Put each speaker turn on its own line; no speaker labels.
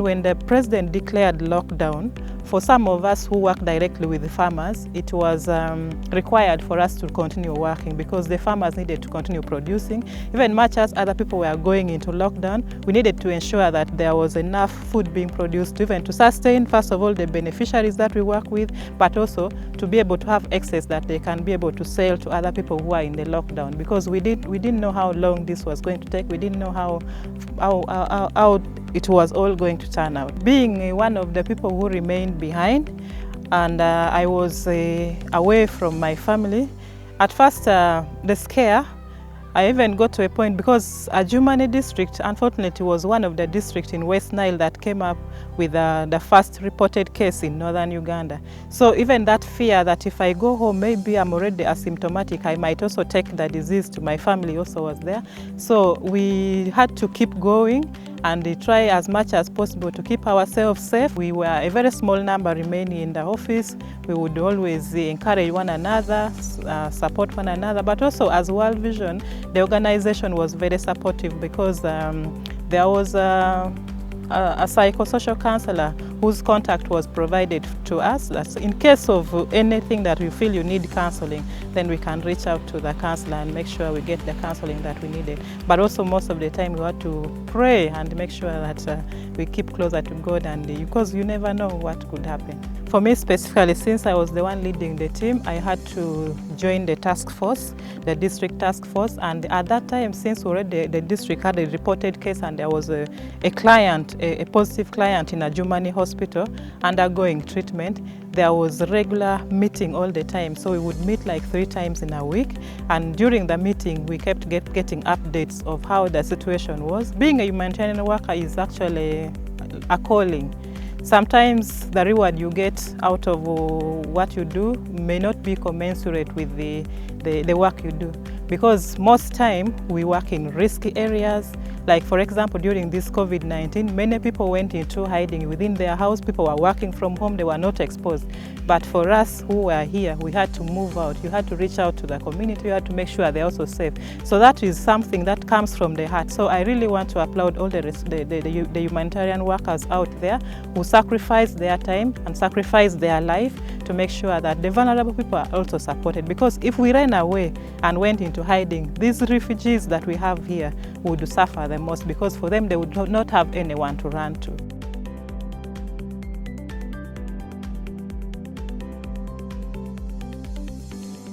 when the president declared lockdown, for some of us who work directly with the farmers, it was required for us to continue working because the farmers needed to continue producing. Even much as other people were going into lockdown, we needed to ensure that there was enough food being produced, even to sustain, first of all, the beneficiaries that we work with, but also to be able to have excess that they can be able to sell to other people who are in the lockdown, because we didn't know how long this was going to take. We didn't know how it was all going to turn out. Being one of the people who remained behind, and I was away from my family, at first the scare, I even got to a point because Adjumani district, unfortunately, was one of the districts in West Nile that came up with the first reported case in northern Uganda. So even that fear that if I go home, maybe I'm already asymptomatic, I might also take the disease to my family also was there. So we had to keep going and try as much as possible to keep ourselves safe. We were a very small number remaining in the office. We would always encourage one another, support one another, but also as World Vision, the organization was very supportive because there was a psychosocial counselor whose contact was provided to us. That's in case of anything that you feel you need counseling, then we can reach out to the counselor and make sure we get the counseling that we needed. But also most of the time we had to pray and make sure that we keep closer to God, and because you never know what could happen. For me specifically, since I was the one leading the team, I had to join the task force, the district task force, and at that time, since already the district had a reported case and there was a client, a positive client in Adjumani hospital undergoing treatment, there was regular meeting all the time. So we would meet like 3 times in a week, and during the meeting we kept getting updates of how the situation was. Being a humanitarian worker is actually a calling. Sometimes the reward you get out of what you do may not be commensurate with the work you do, because most time we work in risky areas. Like for example, during this COVID-19, many people went into hiding within their house. People were working from home, they were not exposed. But for us who were here, we had to move out. You had to reach out to the community, you had to make sure they're also safe. So that is something that comes from the heart. So I really want to applaud all the humanitarian workers out there who sacrifice their time and sacrifice their life to make sure that the vulnerable people are also supported. Because if we ran away and went into hiding, these refugees that we have here would suffer the most, because for them they would not have anyone to run to.